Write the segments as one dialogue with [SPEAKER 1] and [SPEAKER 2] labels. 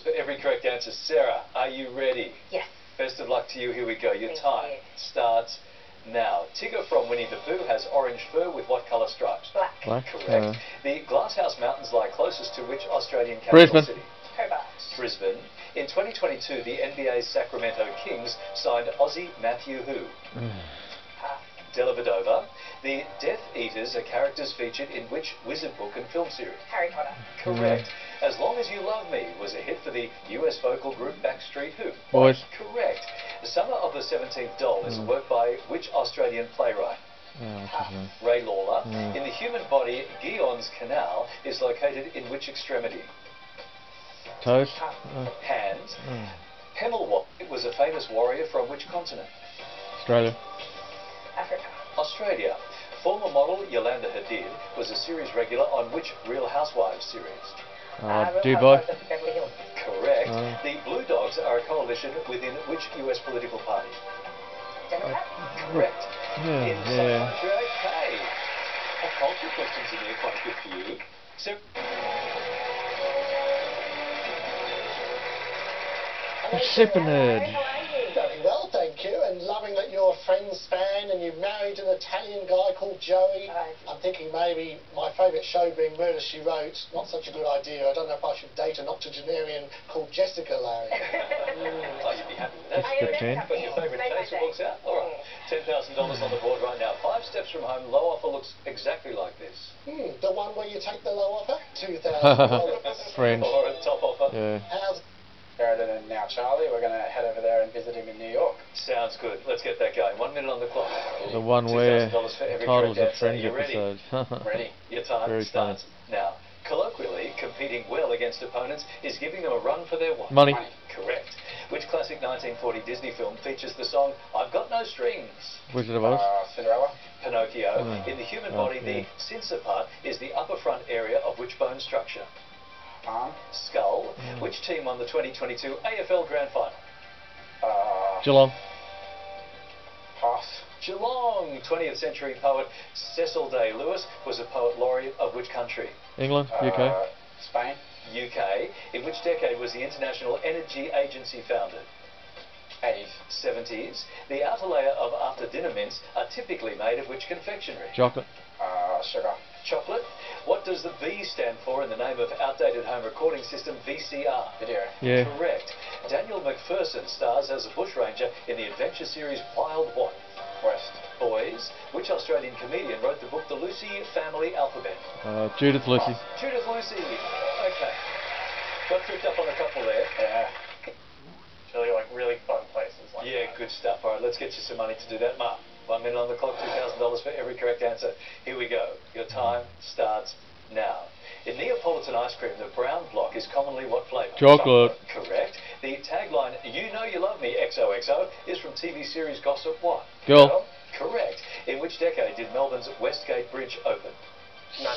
[SPEAKER 1] for every correct answer. Sarah, are you ready?
[SPEAKER 2] Yes.
[SPEAKER 1] Best of luck to you. Here we go. Your
[SPEAKER 2] Thank
[SPEAKER 1] time
[SPEAKER 2] you.
[SPEAKER 1] starts now. Tigger from Winnie the Pooh has orange fur with what colour stripes?
[SPEAKER 2] Black.
[SPEAKER 3] Black.
[SPEAKER 1] Correct. The Glasshouse Mountains lie closest to which Australian capital
[SPEAKER 3] Brisbane.
[SPEAKER 1] city?
[SPEAKER 2] Hobart.
[SPEAKER 1] Brisbane. In 2022, the NBA's Sacramento Kings signed Aussie Matthew who?
[SPEAKER 2] Pass.
[SPEAKER 1] Dellavedova. The Death Eaters are characters featured in which wizard book and film series?
[SPEAKER 2] Harry Potter.
[SPEAKER 1] Correct. As Long As You Love Me was a hit for the US vocal group Backstreet Who?
[SPEAKER 3] Boys.
[SPEAKER 1] Correct. The Summer of the 17th Doll is a work by which Australian playwright?
[SPEAKER 3] what's his name?
[SPEAKER 1] Ray Lawler. In the human body, Guillaume's canal is located in which extremity?
[SPEAKER 3] Toes.
[SPEAKER 1] Hands. Pemulwuy was a famous warrior from which continent?
[SPEAKER 3] Australia.
[SPEAKER 2] Africa.
[SPEAKER 1] Australia. Former model Yolanda Hadid was a series regular on which Real Housewives series?
[SPEAKER 2] Real
[SPEAKER 3] Dubai.
[SPEAKER 2] Housewives of Beverly Hills.
[SPEAKER 1] Correct. The Blue Dogs are a coalition within which US political party?
[SPEAKER 2] Democrat.
[SPEAKER 1] Correct. In
[SPEAKER 3] Yeah.
[SPEAKER 1] okay. Culture questions in there, quite good for you. So,
[SPEAKER 3] SuperNerd.
[SPEAKER 2] How are you?
[SPEAKER 4] Very well, thank you, and loving that you're a Friends fan and you married an Italian guy called Joey.
[SPEAKER 2] Right.
[SPEAKER 4] I'm thinking maybe my favourite show being Murder, She Wrote, not such a good idea. I don't know if I should date an octogenarian called Jessica, Larry.
[SPEAKER 1] oh, you'd be happy with that.
[SPEAKER 2] I am very
[SPEAKER 3] 15.
[SPEAKER 2] happy.
[SPEAKER 1] Got your favourite
[SPEAKER 2] Made my
[SPEAKER 1] taster
[SPEAKER 2] day.
[SPEAKER 1] books out? All right. $10,000 on the board right now. 5 steps from home. Low offer looks exactly like this.
[SPEAKER 4] The one where you take the low offer? $2,000.
[SPEAKER 3] Friends.
[SPEAKER 1] Or a top offer.
[SPEAKER 3] Yeah.
[SPEAKER 4] How's
[SPEAKER 5] Sheridan and now Charlie. We're going to head over there and visit him in New York.
[SPEAKER 1] Sounds good. Let's get that going. 1 minute on the clock.
[SPEAKER 3] The one where
[SPEAKER 1] $2,000 for every
[SPEAKER 3] titles
[SPEAKER 1] correct
[SPEAKER 3] of Friends
[SPEAKER 1] answer. You ready?
[SPEAKER 3] episodes.
[SPEAKER 1] Ready? Your time
[SPEAKER 3] Very
[SPEAKER 1] starts now. Colloquially, competing well against opponents is giving them a run for their what?
[SPEAKER 3] Money.
[SPEAKER 1] Correct. Which classic 1940 Disney film features the song I've Got No Strings?
[SPEAKER 3] Wizard of Oz.
[SPEAKER 5] Cinderella.
[SPEAKER 1] Pinocchio. In the human body,
[SPEAKER 3] yeah.
[SPEAKER 1] the sensor part is the upper front area of which bone structure?
[SPEAKER 5] Arm.
[SPEAKER 1] Skull. Which team won the 2022 AFL Grand Final?
[SPEAKER 3] Geelong.
[SPEAKER 5] Pass.
[SPEAKER 1] Geelong. 20th century poet Cecil Day Lewis was a poet laureate of which country?
[SPEAKER 3] England. UK.
[SPEAKER 5] Spain.
[SPEAKER 1] UK. In which decade was the International Energy Agency founded?
[SPEAKER 5] 80s.
[SPEAKER 1] 70s. The outer layer of after dinner mints are typically made of which confectionery?
[SPEAKER 3] Chocolate.
[SPEAKER 5] Sugar.
[SPEAKER 1] Chocolate. What does the V stand for in the name of outdated home recording system VCR?
[SPEAKER 5] Video.
[SPEAKER 3] Yeah.
[SPEAKER 1] Correct. Daniel McPherson stars as a bushranger in the adventure series Wild What?
[SPEAKER 5] West.
[SPEAKER 1] Boys. Which Australian comedian wrote the book The Lucy Family Alphabet?
[SPEAKER 3] Judith Lucy.
[SPEAKER 1] Judith Lucy. Okay. Got tripped up on a couple there.
[SPEAKER 5] Yeah. Really fun places. Like
[SPEAKER 1] Yeah,
[SPEAKER 5] that.
[SPEAKER 1] good stuff. All right, let's get you some money to do that, Mark. 1 minute on the clock, $2,000 for every correct answer. Here we go. Your time starts now. In Neapolitan ice cream, the brown block is commonly what flavour?
[SPEAKER 3] Chocolate.
[SPEAKER 1] Correct. The tagline, You Know You Love Me, XOXO, is from TV series Gossip What?
[SPEAKER 3] Girl.
[SPEAKER 1] Correct. In which decade did Melbourne's Westgate Bridge open?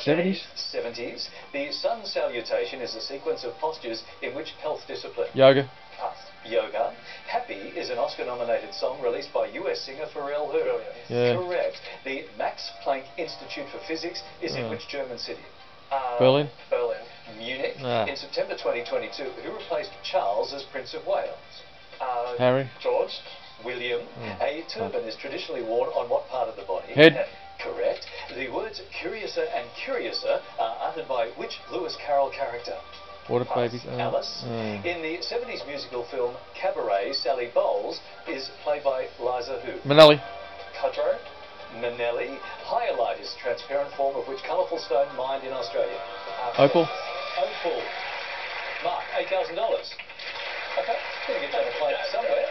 [SPEAKER 3] 70s.
[SPEAKER 1] 70s. The sun salutation is a sequence of postures in which health discipline?
[SPEAKER 3] Yoga.
[SPEAKER 5] Pass.
[SPEAKER 1] Yoga. Happy is an Oscar-nominated song released by US singer Pharrell Who?
[SPEAKER 3] Yeah.
[SPEAKER 1] Correct. The Max Planck Institute for Physics is in which German city?
[SPEAKER 3] Berlin.
[SPEAKER 5] Berlin.
[SPEAKER 1] Munich.
[SPEAKER 3] Ah.
[SPEAKER 1] In September 2022, who replaced Charles as Prince of Wales?
[SPEAKER 3] Harry.
[SPEAKER 5] George.
[SPEAKER 1] William. A turban is traditionally worn on what part of the body?
[SPEAKER 3] Head.
[SPEAKER 1] Correct. The words curiouser and curiouser are uttered by which Lewis Carroll character?
[SPEAKER 3] Water babies.
[SPEAKER 1] Alice. In the 70s musical film Cabaret, Sally Bowles is played by Liza who?
[SPEAKER 3] Manelli.
[SPEAKER 5] Cudrow.
[SPEAKER 1] Manelli. Hyalite is a transparent form of which colourful stone mined in Australia?
[SPEAKER 3] Opal.
[SPEAKER 1] Opal. Mark, $8,000. Okay, gonna get you on a plane somewhere.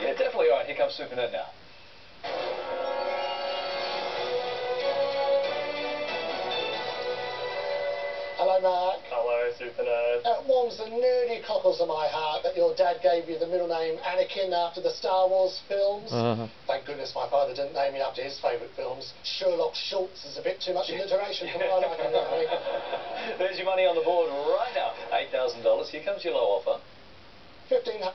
[SPEAKER 1] Yeah, definitely. All right, here comes SuperNerd now.
[SPEAKER 4] Hello, Mark.
[SPEAKER 5] Hello, SuperNerd.
[SPEAKER 4] It warms the nerdy cockles of my heart that your dad gave you the middle name Anakin after the Star Wars films. Thank goodness my father didn't name me after his favourite films. Sherlock Schultz is a bit too much alliteration for my liking.
[SPEAKER 1] There's your money on the board right now. $8,000. Here comes your low offer.
[SPEAKER 4] 1,500.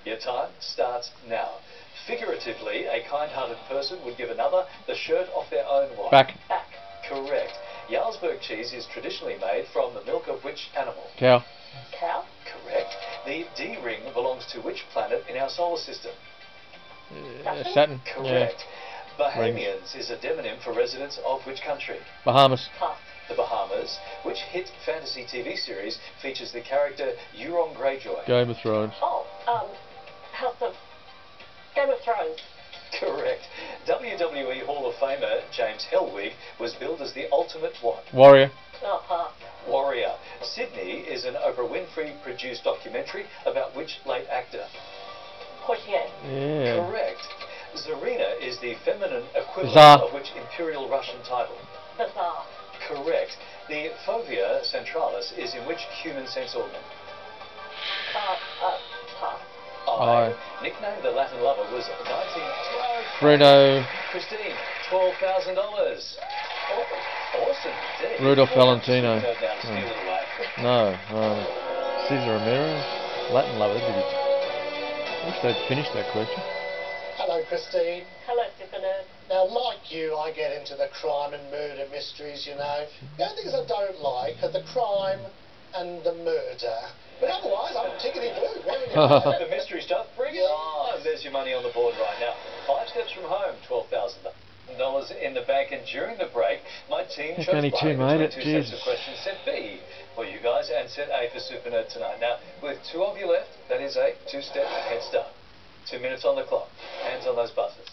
[SPEAKER 1] Your time starts now. Figuratively, a kind-hearted person would give another the shirt off their own what?
[SPEAKER 3] Back.
[SPEAKER 1] Back. Correct. Jarlsberg cheese is traditionally made from the milk of which animal?
[SPEAKER 3] Cow.
[SPEAKER 2] Cow.
[SPEAKER 1] Correct. which planet in our solar system?
[SPEAKER 3] Saturn.
[SPEAKER 1] Correct. Bahamians is a demonym for residents of which country?
[SPEAKER 3] Bahamas.
[SPEAKER 2] Pass.
[SPEAKER 1] The Bahamas. Which hit fantasy TV series features the character Euron Greyjoy?
[SPEAKER 3] Game of Thrones.
[SPEAKER 2] Oh, House of Game of Thrones.
[SPEAKER 1] Correct. WWE Hall of Famer James Hellwig was billed as the ultimate what?
[SPEAKER 3] Warrior.
[SPEAKER 2] Oh, pass.
[SPEAKER 1] Warrior. Sydney is an Oprah Winfrey produced documentary about which late actor?
[SPEAKER 2] Portier.
[SPEAKER 3] Yeah.
[SPEAKER 1] Correct. Tsarina is the feminine equivalent
[SPEAKER 3] Tsar.
[SPEAKER 1] of which imperial Russian title?
[SPEAKER 2] Bazaar.
[SPEAKER 1] Correct. The fovea centralis is in which human sense organ?
[SPEAKER 2] Pass.
[SPEAKER 1] Eye. Nicknamed the Latin lover was 1912.
[SPEAKER 3] Bruno.
[SPEAKER 1] Christine, $12,000. Awesome indeed.
[SPEAKER 3] Rudolph Valentino.
[SPEAKER 1] Superb now to steal it away.
[SPEAKER 3] No. Cesar Romero. Latin lover. I wish they'd finished that question.
[SPEAKER 4] Hello, Christine.
[SPEAKER 2] Hello, SuperNerd.
[SPEAKER 4] Now, like you, I get into the crime and murder mysteries, you know. The only things I don't like are the crime and the murder. But otherwise, I'm tickety blue.
[SPEAKER 1] The mystery stuff, bring it on. There's your money on the board right now. 5 steps from home, $12,000 in the bank. And during the break, my team chose
[SPEAKER 3] only two made it.
[SPEAKER 1] two sets of questions. Set B for you guys and set A for SuperNerd tonight. Now, with 2 of you left, that is a 2-step head start. 2 minutes on the clock. Hands on those buzzers.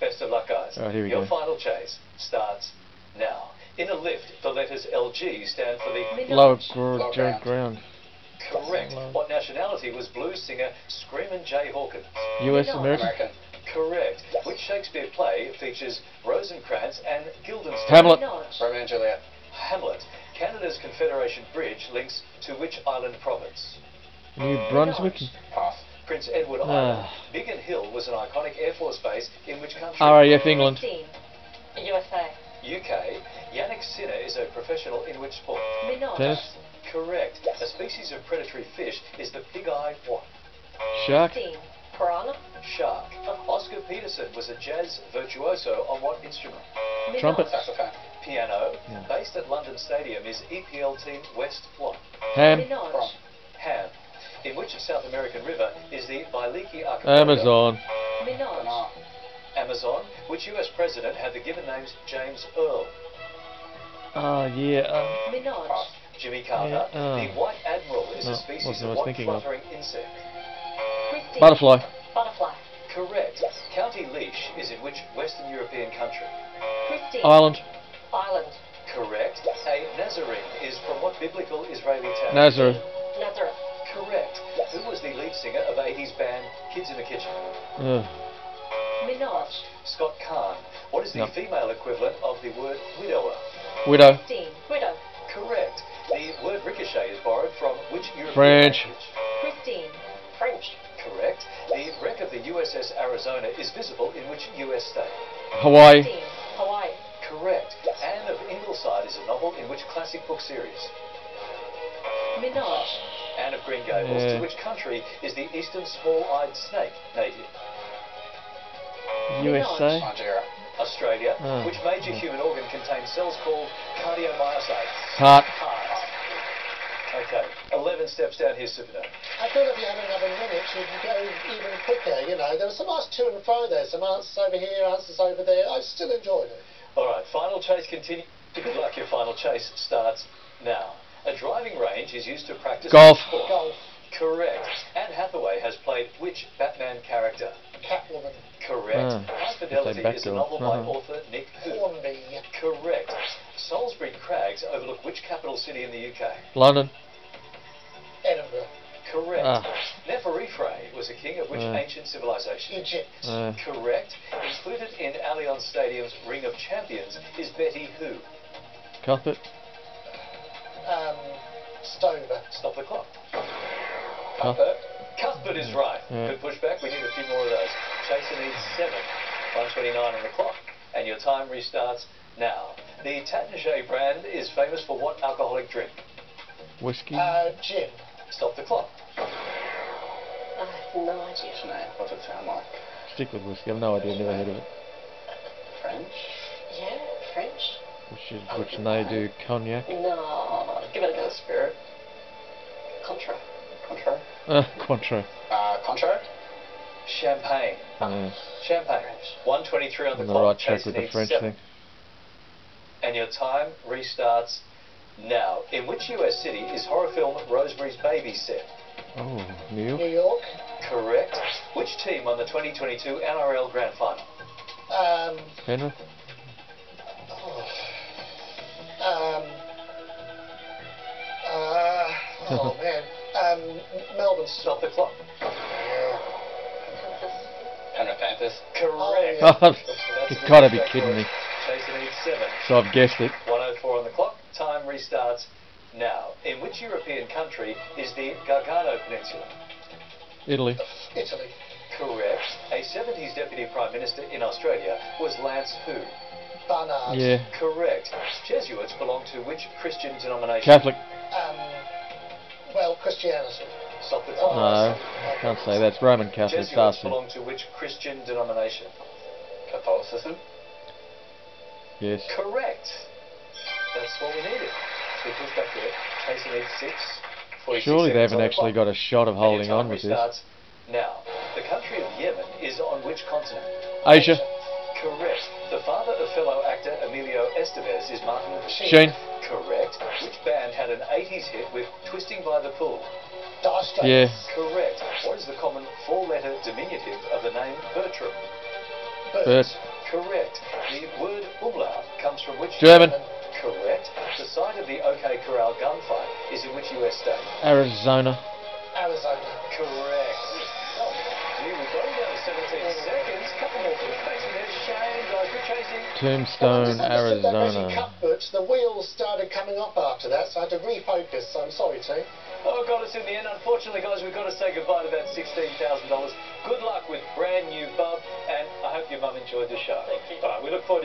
[SPEAKER 1] Best of luck, guys.
[SPEAKER 3] Right, here we
[SPEAKER 1] Your
[SPEAKER 3] go.
[SPEAKER 1] final chase starts now. In a lift, the letters LG stand for the
[SPEAKER 3] Lower
[SPEAKER 5] ground.
[SPEAKER 3] ground.
[SPEAKER 1] Correct. What nationality was blues singer Screamin' Jay Hawkins?
[SPEAKER 3] US American.
[SPEAKER 5] American.
[SPEAKER 1] Correct. Which Shakespeare play features Rosencrantz and Guildenstern?
[SPEAKER 3] Hamlet.
[SPEAKER 5] Romeo and Juliet.
[SPEAKER 1] Hamlet. Canada's Confederation Bridge links to which island province?
[SPEAKER 3] New Brunswick.
[SPEAKER 5] Pass.
[SPEAKER 1] Prince Edward Island. Biggin Hill was an iconic Air Force base in which country?
[SPEAKER 3] RAF England.
[SPEAKER 2] 15. USA.
[SPEAKER 1] UK. Yannick Sinner is a professional in which sport?
[SPEAKER 2] Minot.
[SPEAKER 3] Tennis.
[SPEAKER 1] Correct. A species of predatory fish is the pig-eyed what?
[SPEAKER 3] Shark.
[SPEAKER 2] 15. Piranha.
[SPEAKER 1] Shark. Oscar Peterson was a jazz virtuoso on what instrument?
[SPEAKER 2] Minot.
[SPEAKER 3] Trumpet.
[SPEAKER 5] Saxophone.
[SPEAKER 1] Piano.
[SPEAKER 3] Yeah.
[SPEAKER 1] Based at London Stadium is EPL team West what?
[SPEAKER 3] Ham.
[SPEAKER 2] Minot.
[SPEAKER 5] Brom.
[SPEAKER 1] Ham. In which South American river is the Wailiki archipelago?
[SPEAKER 3] Amazon.
[SPEAKER 2] Minot.
[SPEAKER 5] Banana.
[SPEAKER 1] Amazon. Which US president had the given names James Earl?
[SPEAKER 3] Yeah.
[SPEAKER 2] Minot.
[SPEAKER 5] Pass.
[SPEAKER 1] Jimmy Carter.
[SPEAKER 3] Yeah,
[SPEAKER 1] The white admiral is
[SPEAKER 3] no,
[SPEAKER 1] a species
[SPEAKER 3] wasn't
[SPEAKER 1] of
[SPEAKER 3] what I was
[SPEAKER 1] what
[SPEAKER 3] thinking of.
[SPEAKER 1] fluttering insect?
[SPEAKER 2] Christine.
[SPEAKER 3] Butterfly.
[SPEAKER 2] Butterfly.
[SPEAKER 1] Correct. County Leash is in which Western European country?
[SPEAKER 2] Christine.
[SPEAKER 3] Island.
[SPEAKER 2] Island.
[SPEAKER 1] Correct. A Nazarene is from what biblical Israeli town?
[SPEAKER 3] Nazareth.
[SPEAKER 2] Nazareth.
[SPEAKER 1] Correct. Who was the lead singer of 80s band Kids in the Kitchen?
[SPEAKER 2] Minot.
[SPEAKER 1] Scott Kahn. What is the
[SPEAKER 3] No.
[SPEAKER 1] female equivalent of the word widower?
[SPEAKER 3] Widow.
[SPEAKER 2] Christine. Widow.
[SPEAKER 1] Correct. The word ricochet is borrowed from which European
[SPEAKER 3] French.
[SPEAKER 1] language?
[SPEAKER 2] Christine. French.
[SPEAKER 1] Correct. The wreck of the USS Arizona is visible in which US state?
[SPEAKER 3] Hawaii.
[SPEAKER 2] Christine. Hawaii.
[SPEAKER 1] Correct. Anne of Ingleside is a novel in which classic book series?
[SPEAKER 2] Minot.
[SPEAKER 1] Anne of Green Gables.
[SPEAKER 3] Yeah.
[SPEAKER 1] To which country is the eastern small-eyed snake native?
[SPEAKER 3] USA.
[SPEAKER 5] Nigeria.
[SPEAKER 1] Australia.
[SPEAKER 3] Oh.
[SPEAKER 1] Which major human organ contains cells called cardiomyocytes?
[SPEAKER 3] Heart.
[SPEAKER 1] Heart. Okay. 11 steps down here, SuperNerd.
[SPEAKER 4] I thought if you had another minute, you'd go even quicker, you know. There was so much to and fro there, some answers over here, answers over there. I still enjoyed it.
[SPEAKER 1] All right, final chase continues. Good luck, your final chase starts now. A driving range is used to practice
[SPEAKER 3] Golf.
[SPEAKER 1] sport.
[SPEAKER 4] Golf,
[SPEAKER 1] Correct. Anne Hathaway has played which Batman character?
[SPEAKER 4] Catwoman,
[SPEAKER 1] Correct. High Fidelity
[SPEAKER 3] Say
[SPEAKER 1] is a
[SPEAKER 3] Batgirl.
[SPEAKER 1] novel by
[SPEAKER 3] Uh-huh.
[SPEAKER 1] author Nick Hu.
[SPEAKER 4] Hornby,
[SPEAKER 1] Correct. Salisbury Crags overlook which capital city in the UK?
[SPEAKER 3] London.
[SPEAKER 4] Edinburgh,
[SPEAKER 1] Correct. Neferefre was a king of which ancient civilization?
[SPEAKER 4] Egypt,
[SPEAKER 1] Correct. Included in Allianz Stadium's Ring of Champions is Betty who?
[SPEAKER 3] Cuthbert.
[SPEAKER 4] Stover,
[SPEAKER 1] Stop the clock.
[SPEAKER 5] Cuthbert.
[SPEAKER 1] Cuthbert is right.
[SPEAKER 3] Yeah.
[SPEAKER 1] Good pushback. We need a few more of those. Chaser needs 7. 1:29 on the clock. And your time restarts now. The Taittinger brand is famous for what alcoholic drink?
[SPEAKER 3] Whiskey.
[SPEAKER 4] gin,
[SPEAKER 1] Stop the clock.
[SPEAKER 2] I have no idea.
[SPEAKER 5] What's its name? What's it sound like?
[SPEAKER 3] Stick with whiskey. I've no idea. Never heard of it.
[SPEAKER 5] French?
[SPEAKER 2] Yeah, French.
[SPEAKER 3] Which they do cognac.
[SPEAKER 2] No, give it a go.
[SPEAKER 5] Spirit?
[SPEAKER 2] Contra.
[SPEAKER 5] Contro?
[SPEAKER 3] Cointreau.
[SPEAKER 5] Contra? Cointreau.
[SPEAKER 1] Champagne.
[SPEAKER 3] Yeah.
[SPEAKER 1] Champagne. 1:23 on the
[SPEAKER 3] On the
[SPEAKER 1] clock.
[SPEAKER 3] right track
[SPEAKER 1] Jason
[SPEAKER 3] with the
[SPEAKER 1] needs
[SPEAKER 3] French
[SPEAKER 1] 7.
[SPEAKER 3] thing.
[SPEAKER 1] And your time restarts now. In which US city is horror film Rosemary's Baby set?
[SPEAKER 3] Oh, New
[SPEAKER 4] New
[SPEAKER 3] York.
[SPEAKER 4] York.
[SPEAKER 1] Correct. Which team won the 2022 NRL Grand Final?
[SPEAKER 3] Penrith.
[SPEAKER 4] Oh man. Melbourne.
[SPEAKER 1] Stop the clock.
[SPEAKER 5] Penrith Panthers.
[SPEAKER 1] Correct.
[SPEAKER 4] yeah.
[SPEAKER 3] Oh,
[SPEAKER 1] That's
[SPEAKER 3] you've
[SPEAKER 1] a good
[SPEAKER 3] got to be
[SPEAKER 1] respect
[SPEAKER 3] kidding
[SPEAKER 1] for
[SPEAKER 3] me.
[SPEAKER 1] it. Jason needs 7.
[SPEAKER 3] So I've guessed it.
[SPEAKER 1] 1:04 on the clock. Time restarts now. In which European country is the Gargano Peninsula?
[SPEAKER 3] Italy.
[SPEAKER 4] Italy.
[SPEAKER 1] Correct. A 70s Deputy Prime Minister in Australia was Lance who?
[SPEAKER 4] Barnard.
[SPEAKER 3] Yeah.
[SPEAKER 1] Correct. Jesuits belong to which Christian denomination?
[SPEAKER 3] Catholic.
[SPEAKER 4] Well, Christianity.
[SPEAKER 1] Stop the clock.
[SPEAKER 3] No, can't say that's Roman Catholic.
[SPEAKER 1] Jesuits
[SPEAKER 3] Darcy.
[SPEAKER 1] belong to which Christian denomination?
[SPEAKER 5] Catholicism.
[SPEAKER 3] Yes.
[SPEAKER 1] Correct. That's what we needed. So push back there. Jason needs 6. 46
[SPEAKER 3] Surely they
[SPEAKER 1] seconds
[SPEAKER 3] haven't
[SPEAKER 1] on the
[SPEAKER 3] actually
[SPEAKER 1] clock.
[SPEAKER 3] got a shot of
[SPEAKER 1] And your
[SPEAKER 3] holding
[SPEAKER 1] time
[SPEAKER 3] on with this.
[SPEAKER 1] restarts now. The country of Yemen is on which continent?
[SPEAKER 3] Asia.
[SPEAKER 1] Correct. The father of fellow actor Emilio Estevez is Martin
[SPEAKER 3] Sheen.
[SPEAKER 1] Correct. Which band had an 80s hit with Twisting by the Pool?
[SPEAKER 4] Dire Straits.
[SPEAKER 3] Yeah.
[SPEAKER 1] Correct. What is the common 4-letter diminutive of the name Bertram?
[SPEAKER 3] Bert.
[SPEAKER 1] Correct. The word umlaut comes from which?
[SPEAKER 3] German.
[SPEAKER 1] Correct. The site of the OK Corral gunfight is in which US state?
[SPEAKER 3] Arizona.
[SPEAKER 4] Arizona.
[SPEAKER 1] Correct. Gee, we've got him down to 17 seconds. Couple more pushbacks in there. Shame, guys. Good chasing.
[SPEAKER 3] Tombstone,
[SPEAKER 4] As you
[SPEAKER 3] Arizona.
[SPEAKER 4] cut Butch, the wheels started coming up after that, so I had to refocus. So I'm sorry, team.
[SPEAKER 1] Oh, got us in the end. Unfortunately, guys, we've got to say goodbye to that $16,000. Good luck with brand new Bub, and I hope your mum enjoyed the show.
[SPEAKER 2] Thank you.
[SPEAKER 1] All right, we look forward to